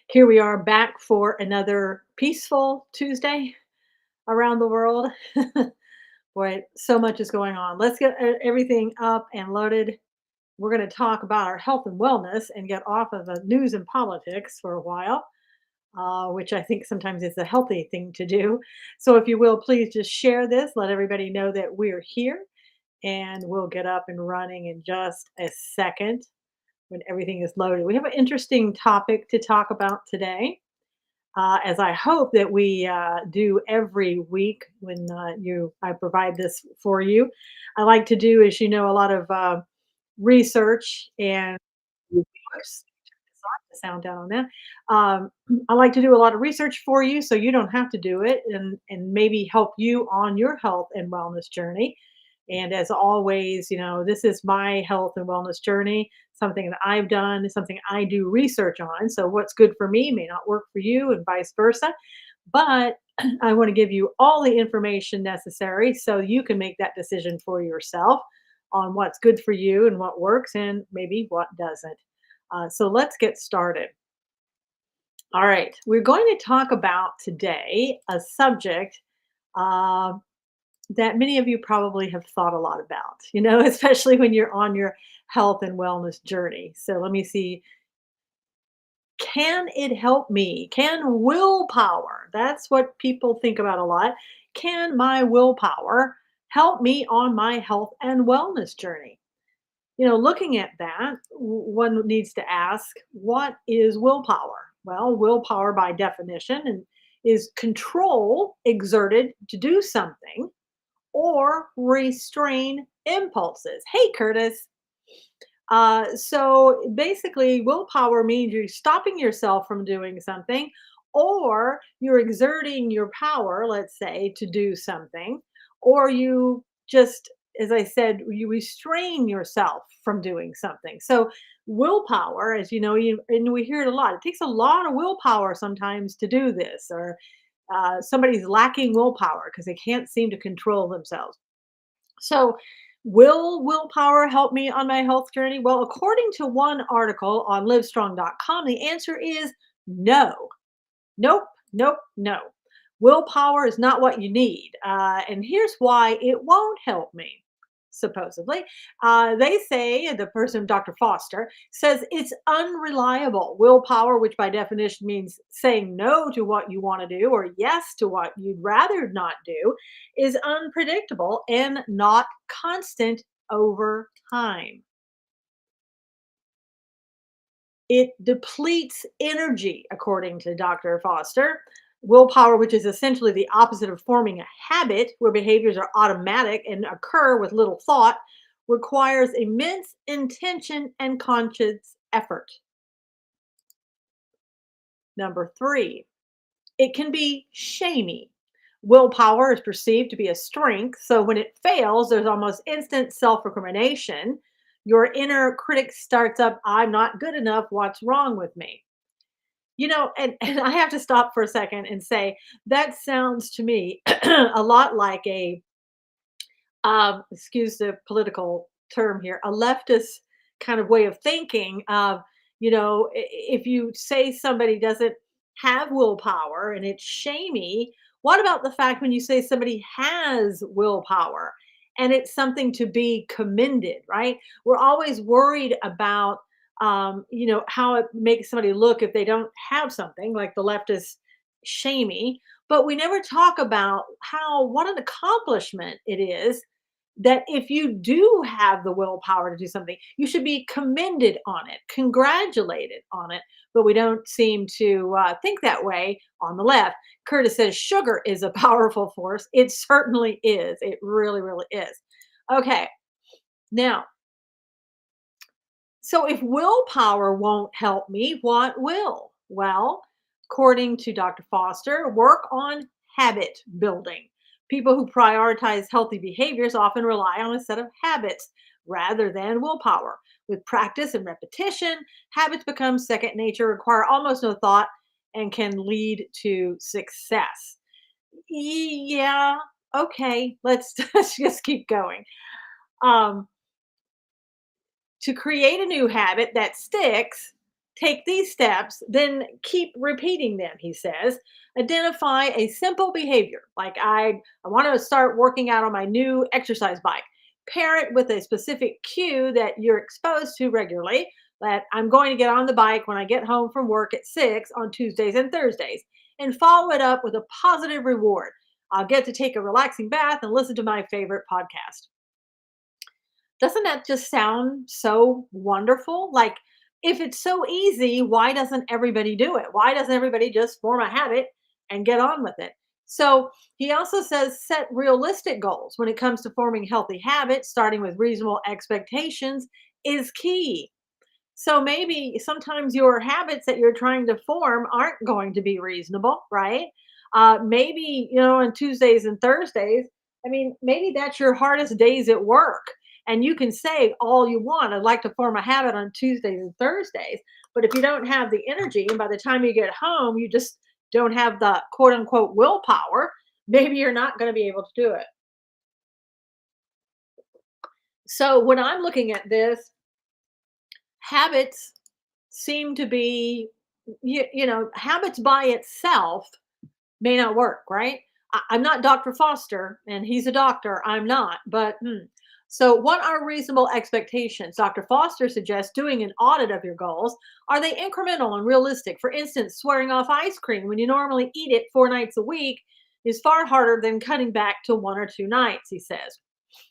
Here we are back for another peaceful Tuesday around the world. Boy, so much is going on. Let's get everything up and loaded. We're going to talk about our health and wellness and get off of the news and politics for a while, which I think sometimes is a healthy thing to do. So, if you will, please just share this. Let everybody know that we're here and we'll get up and running in just a second when everything is loaded. We have an interesting topic to talk about today, as I hope that we do every week when I provide this for you. I like to do, as you know, a lot of research and oops, turn the sound down on that. I like to do a lot of research for you, so you don't have to do it, and maybe help you on your health and wellness journey. And as always, this is my health and wellness journey, something that I've done, something I do research on. So what's good for me may not work for you, and vice versa. But I want to give you all the information necessary so you can make that decision for yourself on what's good for you and what works and maybe what doesn't. So let's get started. All right, we're going to talk about today a subject uh, that many of you probably have thought a lot about, especially when you're on your health and wellness journey. So let me see. Can it help me? Can willpower, that's what people think about a lot. Can my willpower help me on my health and wellness journey? Looking at that, one needs to ask, what is willpower? Well, willpower by definition is control exerted to do something or restrain impulses. Hey, Curtis. So basically, willpower means you're stopping yourself from doing something, or you're exerting your power, let's say, to do something, or you just, as I said, you restrain yourself from doing something. So, willpower, as you know, and we hear it a lot, it takes a lot of willpower sometimes to do this, or somebody's lacking willpower because they can't seem to control themselves. So, will willpower help me on my health journey? Well, according to one article on livestrong.com, the answer is no. Nope, nope, no. Willpower is not what you need. And here's why it won't help me, supposedly. They say, the person, Dr. Foster, says it's unreliable. Willpower, which by definition means saying no to what you want to do or yes to what you'd rather not do, is unpredictable and not constant over time. It depletes energy, according to Dr. Foster. Willpower, which is essentially the opposite of forming a habit where behaviors are automatic and occur with little thought, requires immense intention and conscious effort. Number three, it can be shamey. Willpower is perceived to be a strength, so when it fails, there's almost instant self recrimination. Your inner critic starts up, I'm not good enough, what's wrong with me? And I have to stop for a second and say that sounds to me a lot like excuse the political term here, a leftist kind of way of thinking of, if you say somebody doesn't have willpower and it's shamey, what about the fact when you say somebody has willpower and it's something to be commended, right? We're always worried about, how it makes somebody look if they don't have something like the leftist shamey, but we never talk about what an accomplishment it is that if you do have the willpower to do something, you should be commended on it, congratulated on it. But we don't seem to think that way on the left. Curtis says sugar is a powerful force. It certainly is. It really, really is. Okay. Now, so if willpower won't help me, what will? Well, according to Dr. Foster, work on habit building. People who prioritize healthy behaviors often rely on a set of habits rather than willpower. With practice and repetition, habits become second nature, require almost no thought, and can lead to success. Yeah, okay, let's just keep going. Um, to create a new habit that sticks Take these steps, then keep repeating them, he says. Identify a simple behavior, like I want to start working out on my new exercise bike. Pair it with a specific cue that you're exposed to regularly, that I'm going to get on the bike when I get home from work at 6 on Tuesdays and Thursdays, and follow it up with a positive reward. I'll get to take a relaxing bath and listen to my favorite podcast. Doesn't that just sound so wonderful? Like, if it's so easy, why doesn't everybody do it? Why doesn't everybody just form a habit and get on with it? So he also says set realistic goals when it comes to forming healthy habits, starting with reasonable expectations is key. So maybe sometimes your habits that you're trying to form aren't going to be reasonable, right? Maybe, on Tuesdays and Thursdays, I mean, maybe that's your hardest days at work. And you can say all you want, I'd like to form a habit on Tuesdays and Thursdays. But if you don't have the energy, and by the time you get home, you just don't have the quote unquote willpower, maybe you're not going to be able to do it. So when I'm looking at this, habits seem to be habits by itself may not work, right? I'm not Dr. Foster, and he's a doctor, I'm not. But so what are reasonable expectations? Dr. Foster suggests doing an audit of your goals. Are they incremental and realistic? For instance, swearing off ice cream when you normally eat it 4 nights a week is far harder than cutting back to 1 or 2 nights, he says.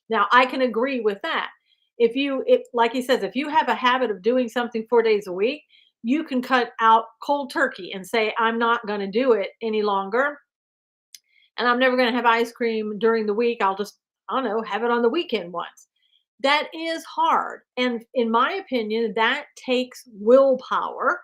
Now, I can agree with that. If like he says, if you have a habit of doing something 4 days a week, you can cut out cold turkey and say, I'm not going to do it any longer. And I'm never going to have ice cream during the week. I'll just, I don't know, have it on the weekend once. That is hard. And in my opinion, that takes willpower.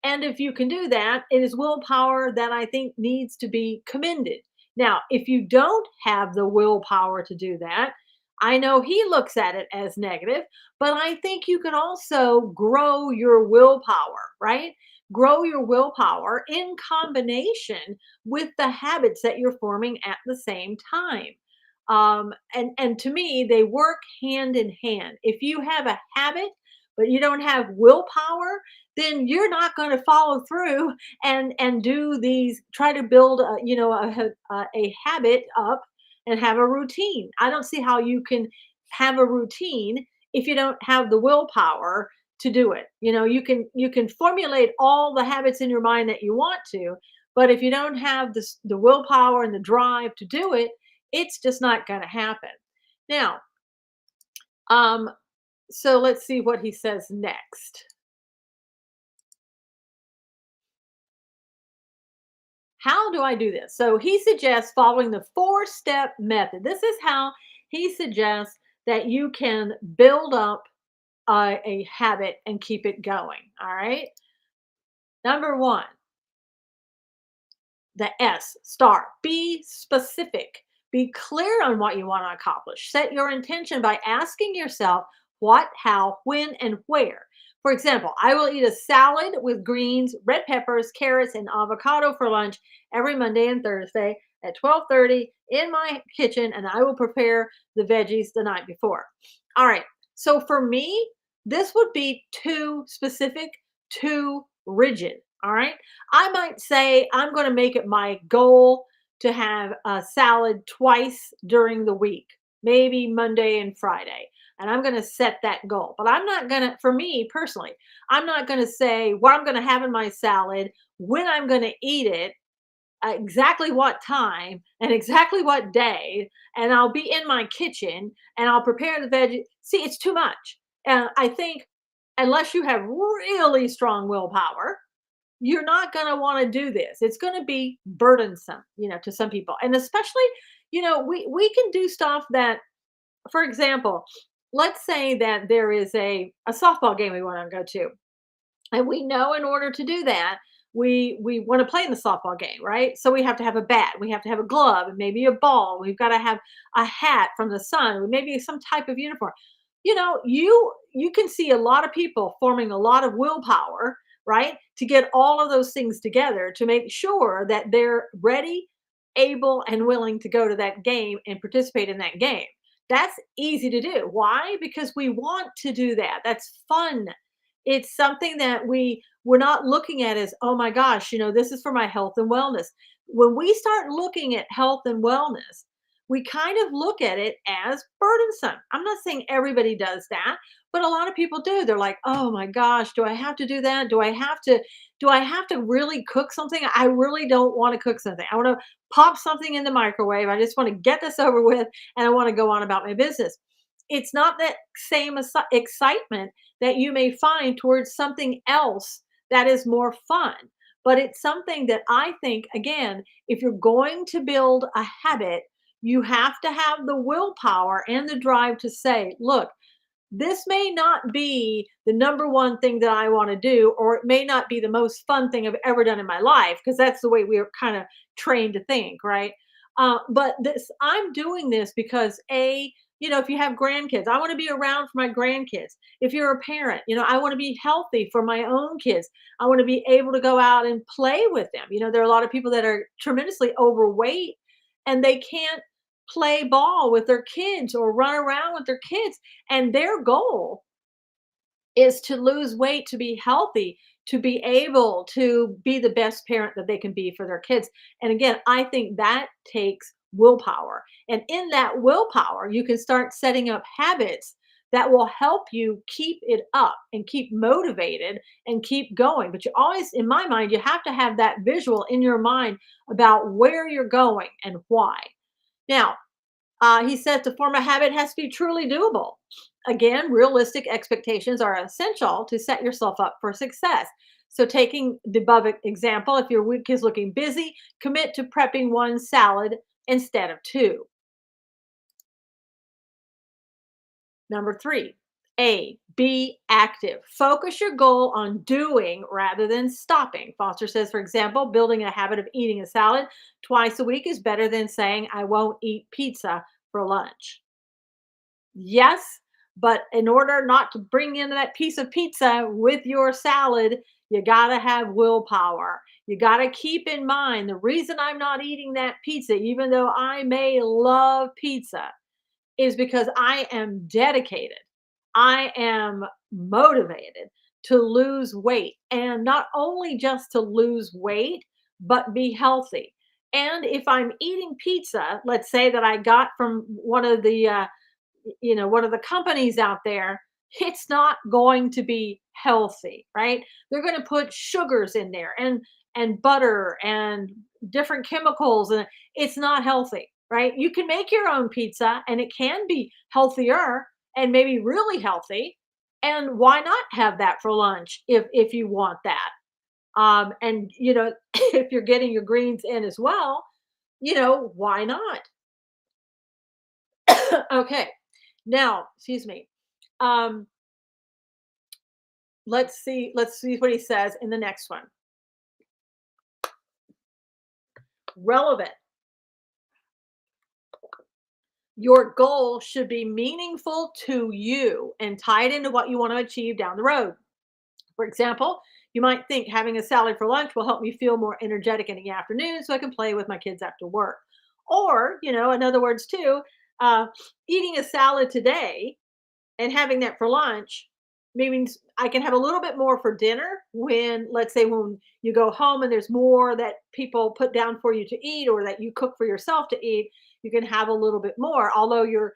And if you can do that, it is willpower that I think needs to be commended. Now, if you don't have the willpower to do that, I know he looks at it as negative, but I think you can also grow your willpower, right? Grow your willpower in combination with the habits that you're forming at the same time. And to me, they work hand in hand. If you have a habit, but you don't have willpower, then you're not going to follow through and do these. Try to build a habit up and have a routine. I don't see how you can have a routine if you don't have the willpower to do it. You can formulate all the habits in your mind that you want to, but if you don't have the willpower and the drive to do it, it's just not going to happen. Now, um, so let's see what he says next. How do I do this? So he suggests following the 4-step method. This is how he suggests that you can build up a habit and keep it going. All right. Number one, the S, start. Be specific. Be clear on what you want to accomplish. Set your intention by asking yourself what, how, when, and where. For example, I will eat a salad with greens, red peppers, carrots, and avocado for lunch every Monday and Thursday at 12:30 in my kitchen, and I will prepare the veggies the night before. All right. So for me, this would be too specific, too rigid. All right. I might say I'm going to make it my goal to have a salad twice during the week, maybe Monday and Friday. And I'm going to set that goal. But I'm not going to, for me personally, I'm not going to say what I'm going to have in my salad, when I'm going to eat it, exactly what time, and exactly what day. And I'll be in my kitchen and I'll prepare the veggies. See, it's too much. I think unless you have really strong willpower, you're not going to want to do this. It's going to be burdensome, to some people. And especially, we can do stuff that, for example, let's say that there is a softball game we want to go to. And we know in order to do that, we want to play in the softball game, right? So we have to have a bat, we have to have a glove, and maybe a ball. We've got to have a hat from the sun, maybe some type of uniform. You can see a lot of people forming a lot of willpower, right, to get all of those things together to make sure that they're ready, able, and willing to go to that game and participate in that game. That's easy to do. Why? Because we want to do that. That's fun. It's something that We're not looking at it as, oh my gosh, this is for my health and wellness. When we start looking at health and wellness, we kind of look at it as burdensome. I'm not saying everybody does that, but a lot of people do. They're like, oh my gosh, do I have to do that? Do I have to really cook something? I really don't want to cook something. I want to pop something in the microwave. I just want to get this over with and I want to go on about my business. It's not that same excitement that you may find towards something else that is more fun. But it's something that I think, again, if you're going to build a habit, you have to have the willpower and the drive to say, look, this may not be the number one thing that I want to do, or it may not be the most fun thing I've ever done in my life, because that's the way we are kind of trained to think, right? But I'm doing this because if you have grandkids, I want to be around for my grandkids. If you're a parent, I want to be healthy for my own kids. I want to be able to go out and play with them. There are a lot of people that are tremendously overweight and they can't play ball with their kids or run around with their kids, and their goal is to lose weight, to be healthy, to be able to be the best parent that they can be for their kids. And again, I think that takes willpower. And in that willpower, you can start setting up habits that will help you keep it up and keep motivated and keep going. But you always, in my mind, you have to have that visual in your mind about where you're going and why. Now, he said to form a habit has to be truly doable. Again, realistic expectations are essential to set yourself up for success. So, taking the above example, if your week is looking busy, commit to prepping one salad instead of two. Number three, be active. Focus your goal on doing rather than stopping. Foster says, for example, building a habit of eating a salad twice a week is better than saying, I won't eat pizza for lunch. Yes, but in order not to bring in that piece of pizza with your salad, you got to have willpower. You got to keep in mind the reason I'm not eating that pizza, even though I may love pizza, is because I am dedicated. I am motivated to lose weight, and not only just to lose weight, but be healthy. And if I'm eating pizza, let's say that I got from one of the companies out there, it's not going to be healthy, right? They're going to put sugars in there and butter and different chemicals, and it's not healthy, right? You can make your own pizza and it can be healthier and maybe really healthy. And why not have that for lunch if you want that? And if you're getting your greens in as well, why not? Okay. Now, excuse me. Um, let's see what he says in the next one. Relevant. Your goal should be meaningful to you and tied into what you want to achieve down the road. For example, you might think having a salad for lunch will help me feel more energetic in the afternoon so I can play with my kids after work. Or, in other words, too, uh, eating a salad today and having that for lunch means I can have a little bit more for dinner when, let's say, when you go home and there's more that people put down for you to eat or that you cook for yourself to eat, you can have a little bit more. Although your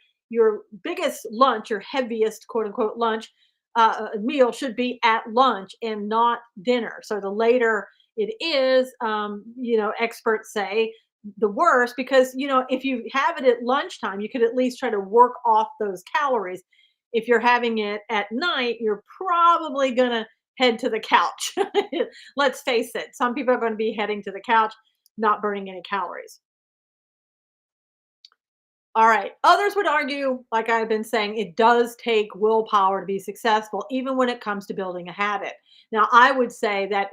biggest lunch, your heaviest quote unquote lunch meal should be at lunch and not dinner. So the later it is, experts say the worse because if you have it at lunchtime, you could at least try to work off those calories. If you're having it at night, you're probably going to head to the couch. Let's face it. Some people are going to be heading to the couch, not burning any calories. All right. Others would argue, like I've been saying, it does take willpower to be successful, even when it comes to building a habit. Now, I would say that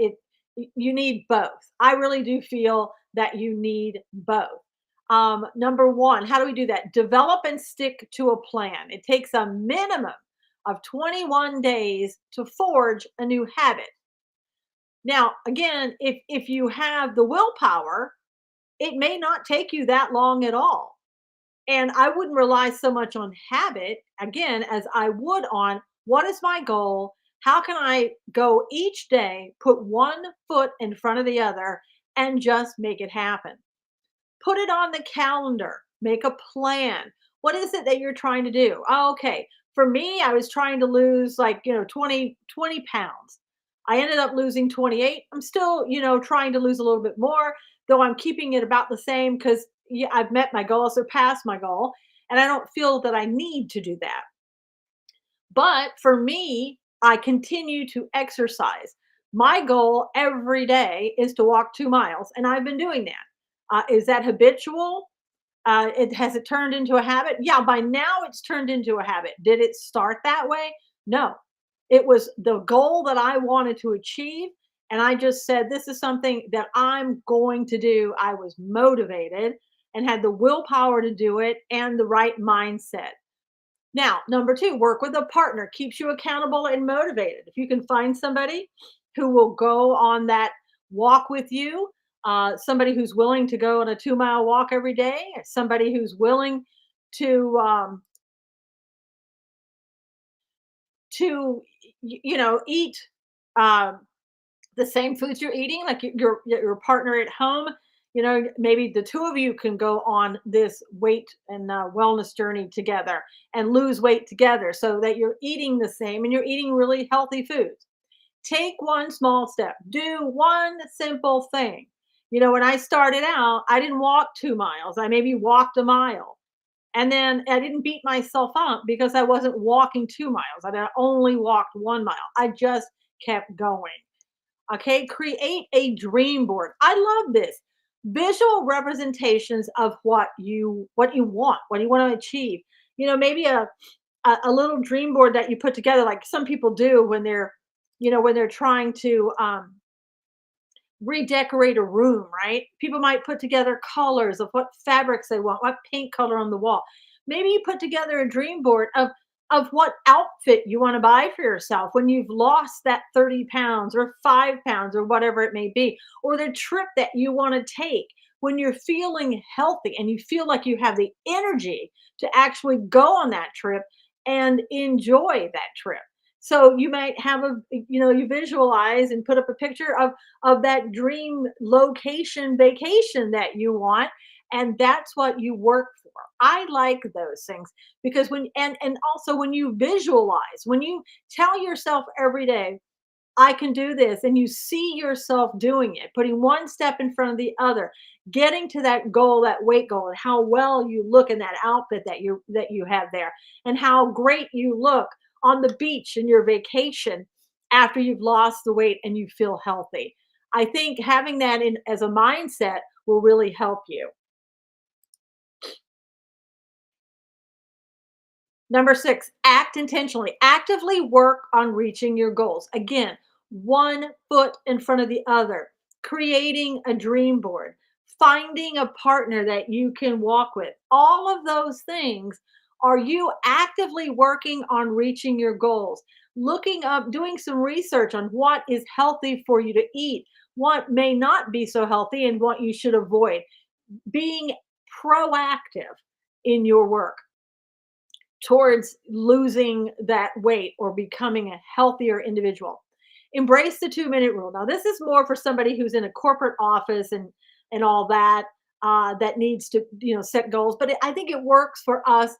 you need both. I really do feel that you need both. Number one, how do we do that? Develop and stick to a plan. It takes a minimum of 21 days to forge a new habit. Now, again, if you have the willpower, it may not take you that long at all. And I wouldn't rely so much on habit, again, as I would on what is my goal? How can I go each day, put one foot in front of the other, and just make it happen? Put it on the calendar, make a plan. What is it that you're trying to do? Oh, okay. For me, I was trying to lose like, 20 pounds. I ended up losing 28. I'm still, trying to lose a little bit more, though I'm keeping it about the same because yeah, I've met my goal, surpassed my goal, and I don't feel that I need to do that. But for me, I continue to exercise. My goal every day is to walk 2 miles, and I've been doing that. Is that habitual? It has it turned into a habit? Yeah, by now it's turned into a habit. Did it start that way? No. It was the goal that I wanted to achieve. And I just said, this is something that I'm going to do. I was motivated and had the willpower to do it and the right mindset. Now, number two, work with a partner, keeps you accountable and motivated. If you can find somebody who will go on that walk with you, somebody who's willing to go on a 2 mile walk every day, somebody who's willing to to eat um, the same foods you're eating, like your partner at home. Maybe the two of you can go on this weight and wellness journey together and lose weight together, so that you're eating the same and you're eating really healthy foods. Take one small step. Do one simple thing. When I started out, I didn't walk 2 miles. I maybe walked a mile. And then I didn't beat myself up because I wasn't walking 2 miles. I only walked 1 mile. I just kept going. Okay, create a dream board. I love this. Visual representations of what you want, what you want to achieve. Maybe a little dream board that you put together, like some people do when they're trying to redecorate a room, right? People might put together colors of what fabrics they want, what paint color on the wall. Maybe you put together a dream board of what outfit you want to buy for yourself when you've lost that 30 pounds or 5 pounds or whatever it may be, or the trip that you want to take when you're feeling healthy and you feel like you have the energy to actually go on that trip and enjoy that trip. So you might have you visualize and put up a picture of that dream location vacation that you want, and that's what you work for. I like those things because and also when you visualize, when you tell yourself every day, I can do this, and you see yourself doing it, putting one step in front of the other, getting to that goal, that weight goal, and how well you look in that outfit that you have there, and how great you look on the beach in your vacation after you've lost the weight and you feel healthy. I think having that in as a mindset will really help you. Number six, act intentionally. Actively work on reaching your goals. Again, one foot in front of the other, creating a dream board, finding a partner that you can walk with. All of those things are you actively working on reaching your goals, looking up, doing some research on what is healthy for you to eat, what may not be so healthy, and what you should avoid. Being proactive in your work towards losing that weight or becoming a healthier individual. Embrace the 2-minute rule. Now, this is more for somebody who's in a corporate office and all that that needs to set goals. But I think it works for us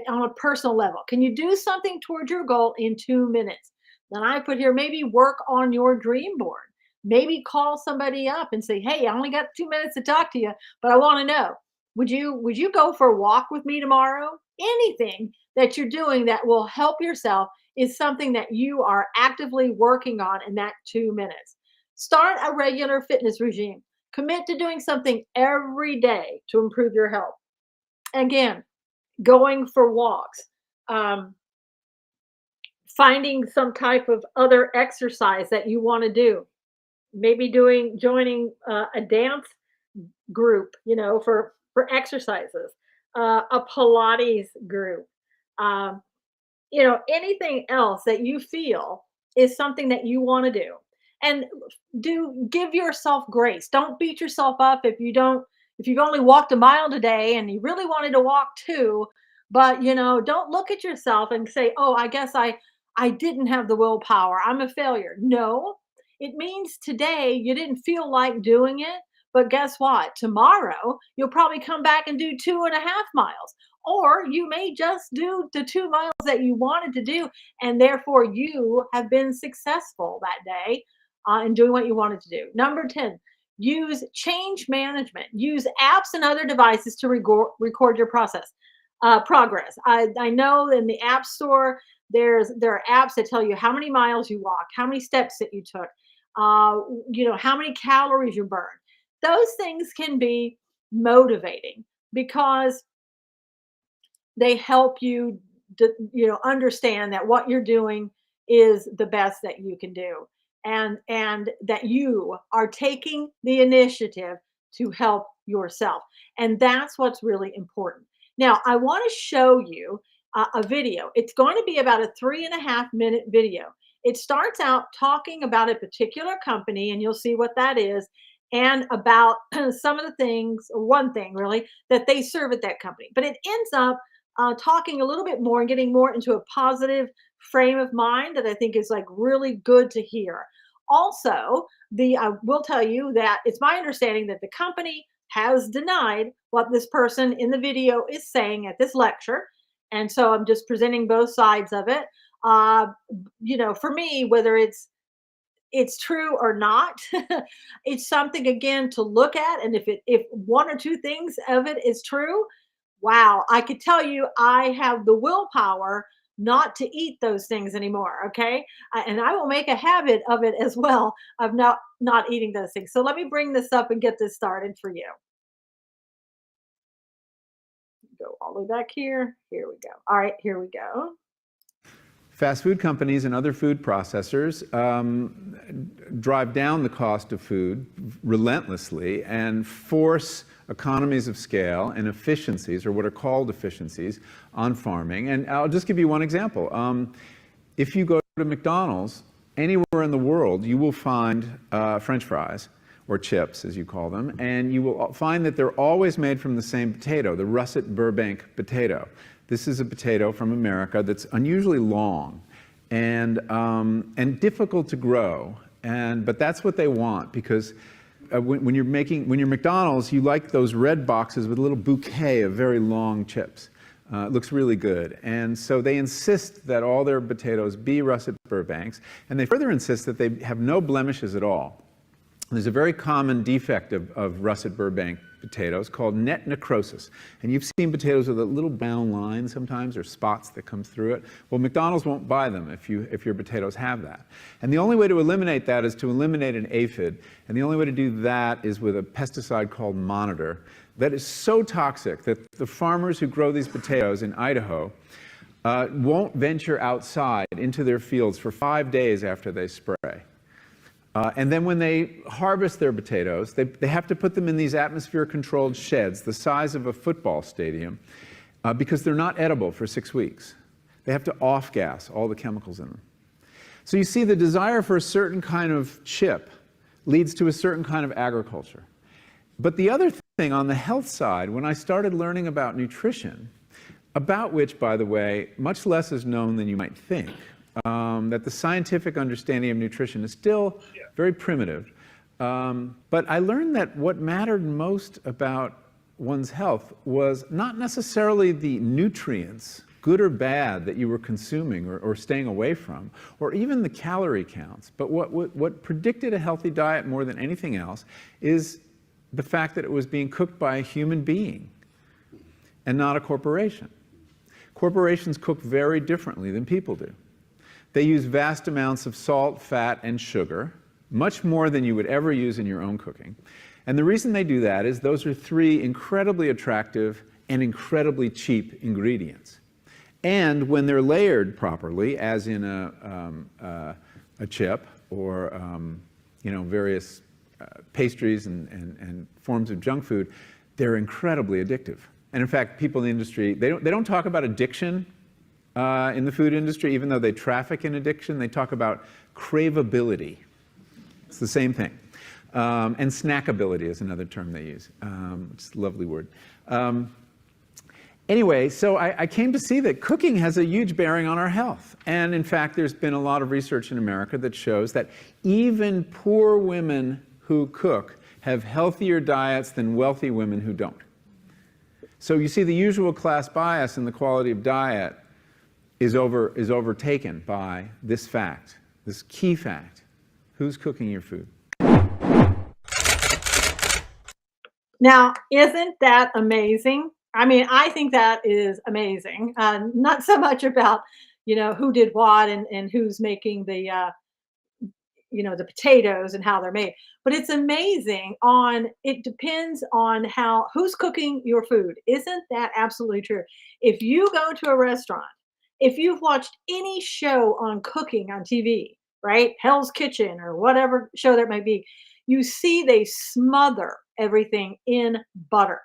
on a personal level. Can you do something towards your goal in 2 minutes? Then I put here maybe work on your dream board. Maybe call somebody up and say, "Hey, I only got 2 minutes to talk to you, but I want to know, would you go for a walk with me tomorrow?" Anything that you're doing that will help yourself is something that you are actively working on in that 2 minutes. Start a regular fitness regime. Commit to doing something every day to improve your health. Again, going for walks, um, finding some type of other exercise that you want to do. Maybe joining a dance group, for exercises, a Pilates group, um, anything else that you feel is something that you want to do. And do give yourself grace. Don't beat yourself up if you've only walked a mile today and you really wanted to walk two, but don't look at yourself and say, "Oh, I guess I didn't have the willpower. I'm a failure. No, it means today you didn't feel like doing it. But guess what? Tomorrow, you'll probably come back and do 2.5 miles. Or you may just do the 2 miles that you wanted to do. And therefore, you have been successful that day in doing what you wanted to do. Number 10, use change management. Use apps and other devices to record your progress. I know in the App Store, there are apps that tell you how many miles you walked, how many steps that you took, uh, how many calories you burned. Those things can be motivating because they help you understand that what you're doing is the best that you can do, and that you are taking the initiative to help yourself, and that's what's really important. Now I want to show you a video. It's going to be about a 3.5 minute video. It starts out talking about a particular company, and you'll see what that is, and about some of the things, or one thing really, that they serve at that company. But it ends up talking a little bit more and getting more into a positive frame of mind that I think is like really good to hear. Also, the I will tell you that it's my understanding that the company has denied what this person in the video is saying at this lecture, and so I'm just presenting both sides of it. Uh, for me, whether it's true or not, it's something again to look at, and if one or two things of it is true, wow, I could tell you I have the willpower not to eat those things anymore, okay? And I will make a habit of it as well, of not eating those things. So let me bring this up and get this started for you. Go all the way back here. Here we go. All right, here we go. Fast food companies and other food processors drive down the cost of food relentlessly and force economies of scale and efficiencies, or what are called efficiencies, on farming. And I'll just give you one example. If you go to McDonald's, anywhere in the world, you will find French fries, or chips as you call them, and you will find that they're always made from the same potato, the russet Burbank potato. This is a potato from America that's unusually long and difficult to grow, but that's what they want, because when you're McDonald's, you like those red boxes with a little bouquet of very long chips. It looks really good, and so they insist that all their potatoes be russet Burbanks, and they further insist that they have no blemishes at all. There's a very common defect of russet Burbank potatoes called net necrosis. And you've seen potatoes with a little brown line sometimes, or spots that come through it. Well, McDonald's won't buy them if your potatoes have that. And the only way to eliminate that is to eliminate an aphid. And the only way to do that is with a pesticide called Monitor that is so toxic that the farmers who grow these potatoes in Idaho won't venture outside into their fields for 5 days after they spray. And then when they harvest their potatoes, they have to put them in these atmosphere-controlled sheds the size of a football stadium because they're not edible for 6 weeks. They have to off-gas all the chemicals in them. So you see, the desire for a certain kind of chip leads to a certain kind of agriculture. But the other thing on the health side, when I started learning about nutrition, about which, by the way, much less is known than you might think, that the scientific understanding of nutrition is still very primitive. But I learned that what mattered most about one's health was not necessarily the nutrients, good or bad, that you were consuming or staying away from, or even the calorie counts. But what predicted a healthy diet more than anything else is the fact that it was being cooked by a human being and not a corporation. Corporations cook very differently than people do. They use vast amounts of salt, fat, and sugar, much more than you would ever use in your own cooking. And the reason they do that is those are three incredibly attractive and incredibly cheap ingredients. And when they're layered properly, as in a chip or various pastries and forms of junk food, they're incredibly addictive. And in fact, people in the industry, they don't talk about addiction in the food industry, even though they traffic in addiction. They talk about craveability. It's the same thing. And snackability is another term they use. It's a lovely word. Anyway, so I came to see that cooking has a huge bearing on our health. And in fact, there's been a lot of research in America that shows that even poor women who cook have healthier diets than wealthy women who don't. So you see, the usual class bias in the quality of diet is overtaken by this fact, this key fact. Who's cooking your food? Now, isn't that amazing? I mean, I think that is amazing. Not so much about, who did what and who's making the potatoes and how they're made. But it's amazing it depends on who's cooking your food. Isn't that absolutely true? If you go to a restaurant, if you've watched any show on cooking on TV, right? Hell's Kitchen or whatever show that might be, you see they smother everything in butter.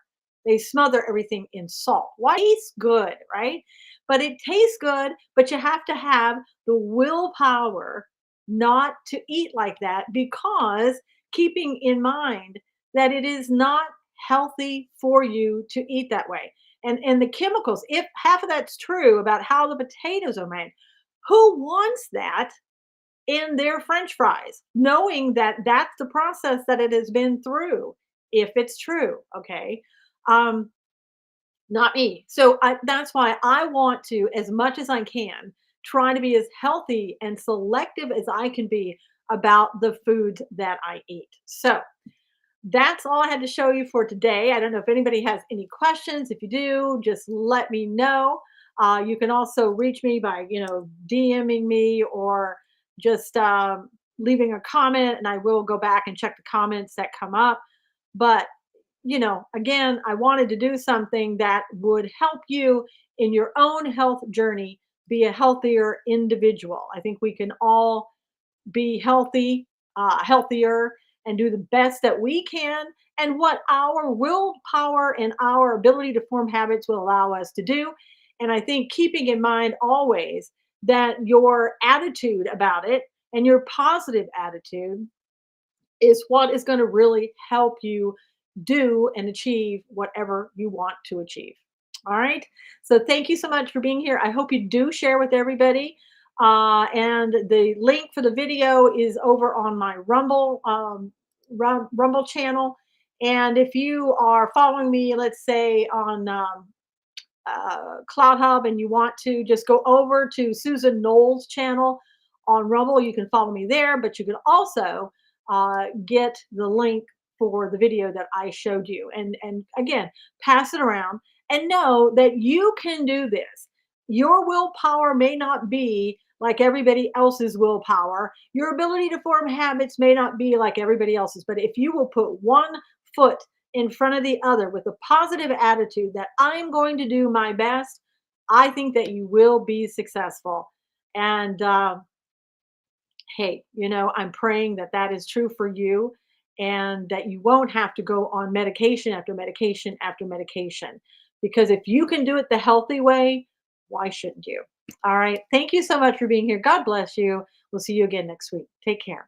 They smother everything in salt. Why? It tastes good, right? But it tastes good, but you have to have the willpower not to eat like that, because keeping in mind that it is not healthy for you to eat that way. And the chemicals, if half of that's true about how the potatoes are made, who wants that in their french fries, knowing that that's the process that it has been through, if it's true, okay? Um, Not me. So that's why I want to, as much as I can, try to be as healthy and selective as I can be about the foods that I eat. So that's all I had to show you for today. I don't know if anybody has any questions. If you do, just let me know. You can also reach me by, DMing me or just leaving a comment, and I will go back and check the comments that come up. But again, I wanted to do something that would help you in your own health journey be a healthier individual. I think we can all be healthy, healthier, and do the best that we can, and what our willpower and our ability to form habits will allow us to do. And I think keeping in mind always that your attitude about it and your positive attitude is what is going to really help you do and achieve whatever you want to achieve. All right. So thank you so much for being here. I hope you do share with everybody. And the link for the video is over on my Rumble channel. And if you are following me, let's say on Cloud Hub, and you want to just go over to Susan Knowles' channel on Rumble, you can follow me there. But you can also get the link for the video that I showed you, and again, pass it around and know that you can do this. Your willpower may not be like everybody else's willpower. Your ability to form habits may not be like everybody else's. But if you will put one foot in front of the other with a positive attitude that I'm going to do my best, I think that you will be successful. And hey, I'm praying that that is true for you, and that you won't have to go on medication after medication after medication. Because if you can do it the healthy way, why shouldn't you? All right. Thank you so much for being here. God bless you. We'll see you again next week. Take care.